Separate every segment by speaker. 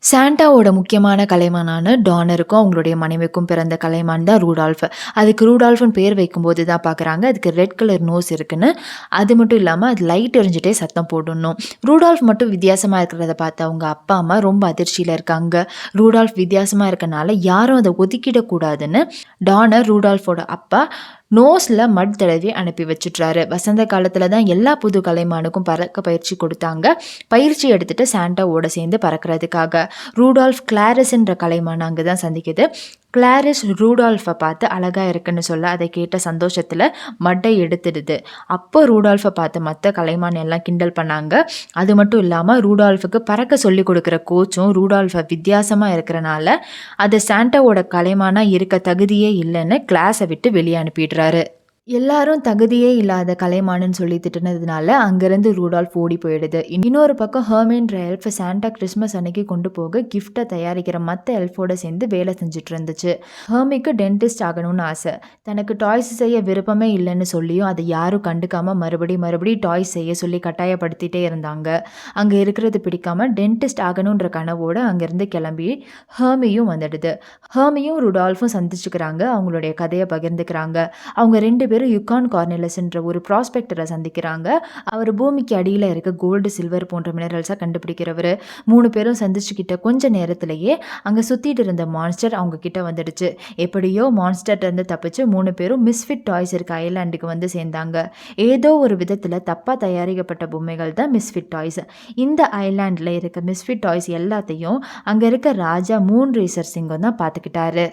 Speaker 1: சாண்டாவோட முக்கியமான கலைமானான டானருக்கும் அவங்களுடைய மனைவிக்கும் பிறந்த கலைமான் தான் ரூடால்ஃப். அதுக்கு ரூடால்ஃப்னு பேர் வைக்கும்போது தான் பார்க்குறாங்க, அதுக்கு ரெட் கலர் நோஸ் இருக்குன்னு. அது மட்டும் இல்லாமல் அது லைட் எரிஞ்சிட்டே சத்தம் போடணும். ரூடால்ஃப் மட்டும் வித்தியாசமாக இருக்கிறத பார்த்து அவங்க அப்பா அம்மா ரொம்ப அதிர்ச்சியில் இருக்காங்க. ரூடால்ஃப் வித்தியாசமாக இருக்கனால யாரும் அதை ஒதுக்கிடக்கூடாதுன்னு டானர் ரூடால்ஃபோட அப்பா நோஸில் மட் தடவி அனுப்பி வச்சுட்றாரு. வசந்த காலத்தில் தான் எல்லா புது கலைமானுக்கும் பறக்க பயிற்சி கொடுத்தாங்க. பயிற்சி எடுத்துகிட்டு சாண்டாவோட சேர்ந்து பறக்கிறதுக்காக ரூடால்ஃப் கிளாரிஸ்ன்ற கலைமான் அங்கே தான் சந்திக்குது. கிளாரிஸ் ரூடால்ஃபை பார்த்து அழகாக இருக்குன்னு சொல்ல அதை கேட்ட சந்தோஷத்தில் மட்டை எடுத்துடுது. அப்போ ரூடால்ஃபை பார்த்து மற்ற கலைமான் எல்லாம் கிண்டல் பண்ணாங்க. அது மட்டும் இல்லாமல் ரூடால்ஃபுக்கு பறக்க சொல்லி கொடுக்குற கோச்சும் ரூடால்ஃபை வித்தியாசமாக இருக்கிறனால அதை சாண்டாவோட கலைமானாக இருக்க தகுதியே இல்லைன்னு கிளாஸை விட்டு வெளியே அனுப்பிடுறாரு. எல்லாரும் தகுதியே இல்லாத கலைமானுன்னு சொல்லி திட்டுனதுனால அங்கேருந்து ரூடால்ஃப் ஓடி போயிடுது. இன்னொரு பக்கம் ஹெர்மின்ற எல்ஃப் சாண்டா கிறிஸ்மஸ் அன்னைக்கு கொண்டு போக கிஃப்ட்டை தயாரிக்கிற மற்ற எல்ஃபோட சேர்ந்து வேலை செஞ்சுட்டு இருந்துச்சு. ஹெர்மிக்கு டென்டிஸ்ட் ஆகணும்னு ஆசை. தனக்கு டாய்ஸ் செய்ய விருப்பமே இல்லைன்னு சொல்லியும் அதை யாரும் கண்டுக்காமல் மறுபடியும் டாய்ஸ் செய்ய சொல்லி கட்டாயப்படுத்திட்டே இருந்தாங்க. அங்கே இருக்கிறது பிடிக்காம டென்டிஸ்ட் ஆகணுன்ற கனவோடு அங்கேருந்து கிளம்பி ஹெர்மியும் வந்துடுது. ஹெர்மியும் ரூடால்ஃபும் சந்திச்சுக்கிறாங்க. அவங்களுடைய கதையை பகிர்ந்துக்கிறாங்க. அவங்க ரெண்டு பேரும் யுகான் கார்னெலஸ்ன்ற ஒரு ப்ராஸ்பெக்டரை சந்திக்கிறாங்க. அவர் பூமிக்கு அடியில் இருக்க கோல்டு, சில்வர் போன்ற மினரல்ஸாக கண்டுபிடிக்கிறவர். 3 பேரும் சந்திச்சுக்கிட்ட கொஞ்ச நேரத்திலேயே அங்கே சுற்றிட்டு இருந்த மான்ஸ்டர் அவங்க கிட்ட வந்துடுச்சு. எப்படியோ மான்ஸ்டர்லேருந்து தப்பிச்சு 3 பேரும் மிஸ்ஃபிட் டாய்ஸ் இருக்க ஐலாண்டுக்கு வந்து சேர்ந்தாங்க. ஏதோ ஒரு விதத்தில் தப்பாக தயாரிக்கப்பட்ட பொம்மைகள் தான் மிஸ்ஃபிட் டாய்ஸ். இந்த ஐலாண்டில் இருக்க மிஸ்ஃபிட் டாய்ஸ் எல்லாத்தையும் அங்கே இருக்க ராஜா மூன் ரேசர் சிங்கம் தான் பார்த்துக்கிட்டாரு.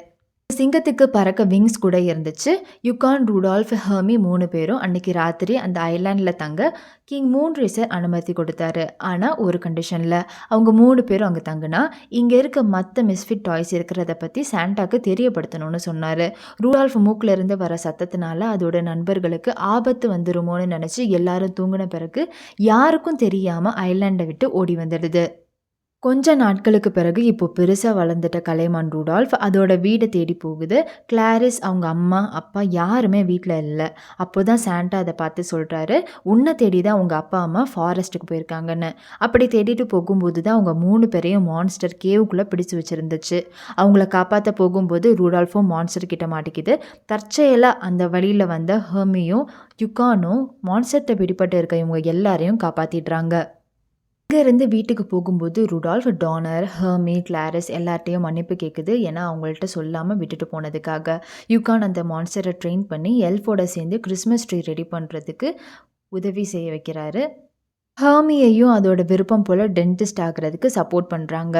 Speaker 1: சிங்கத்துக்கு பறக்க விங்ஸ் கூட இருந்துச்சு. யுகான், ரூடால்ஃப், ஹெர்மி 3 பேரும் அன்னைக்கு ராத்திரி அந்த ஐலாண்டில் தங்க கிங் மூன் ரேசர் அனுமதி கொடுத்தாரு. ஆனால் ஒரு கண்டிஷனில். அவங்க 3 பேரும் அங்கே தங்குனா இங்கே இருக்க மற்ற மிஸ்ஃபிட் டாய்ஸ் இருக்கிறத பற்றி சாண்டாக்கு தெரியப்படுத்தணும்னு சொன்னார். ரூடால்ஃப் மூக்கில் இருந்து வர சத்தத்தினால அதோட நண்பர்களுக்கு ஆபத்து வந்துருமோன்னு நினச்சி எல்லாரும் தூங்கின பிறகு யாருக்கும் தெரியாமல் ஐலாண்டை விட்டு ஓடி வந்துடுது. கொஞ்ச நாட்களுக்கு பிறகு இப்போ பெருசாக வளர்ந்துட்ட கலைமான் ரூடால்ஃப் அதோட வீடை தேடி போகுது. கிளாரிஸ், அவங்க அம்மா அப்பா யாருமே வீட்டில் இல்லை. அப்போ தான் சாண்டா அதை பார்த்து சொல்கிறாரு, உன்னை தேடி தான் உங்கள் அப்பா அம்மா ஃபாரஸ்ட்டுக்கு போயிருக்காங்கன்னு. அப்படி தேடிட்டு போகும்போது தான் அவங்க 3 பேரையும் மான்ஸ்டர் கேவுக்குள்ளே பிடிச்சி வச்சுருந்துச்சு. அவங்கள காப்பாற்ற போகும்போது ரூடால்ஃபும் மான்ஸ்டர் கிட்ட மாட்டிக்குது. தற்செயலாக அந்த வழியில் வந்த ஹெர்மியும் யுகானும் மான்ஸ்டர்கிட்ட பிடிப்பட்டு இருக்க இவங்க எல்லாரையும் காப்பாற்றிடுறாங்க. இங்கேருந்து வீட்டுக்கு போகும்போது ரூடால்ஃப், டானர், ஹெர்மி, கிளாரிஸ் எல்லார்ட்டையும் மன்னிப்பு கேட்குது. ஏன்னா அவங்கள்ட்ட சொல்லாமல் விட்டுட்டு போனதுக்காக. யுகான் அந்த மான்ஸ்டரை ட்ரெயின் பண்ணி எல்ஃபோட சேர்ந்து கிறிஸ்மஸ் ட்ரீ ரெடி பண்ணுறதுக்கு உதவி செய்ய வைக்கிறாரு. ஹெர்மியையும் அதோட விருப்பம் போல் டென்டிஸ்ட் ஆகிறதுக்கு சப்போர்ட் பண்ணுறாங்க.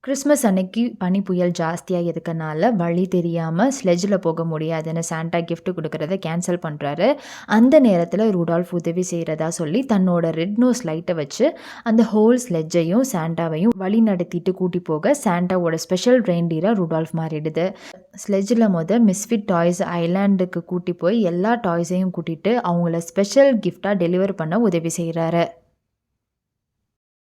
Speaker 1: கிறிஸ்மஸ் அன்னைக்கு பனி புயல் ஜாஸ்தியாக இருக்கனால வழி தெரியாமல் ஸ்லெட்ஜில் போக முடியாதுன்னு சாண்டா கிஃப்ட் கொடுக்கறத கேன்சல் பண்ணுறாரு. அந்த நேரத்தில் ரூடால்ஃப் உதவி செய்கிறதா சொல்லி தன்னோட ரெட் நோஸ் லைட்டை வச்சு அந்த ஹோல் ஸ்லெட்ஜையும் சாண்டாவையும் வழி நடத்திட்டு கூட்டி போக சாண்டாவோட ஸ்பெஷல் ரெயின்டியராக ரூடால்ஃப் மாறிடுது. ஸ்லெட்ஜில் மிஸ்ஃபிட் டாய்ஸ் ஐலாண்டுக்கு கூட்டி போய் எல்லா டாய்ஸையும் கூட்டிகிட்டு அவங்கள ஸ்பெஷல் கிஃப்டாக டெலிவர் பண்ண உதவி செய்கிறாரு.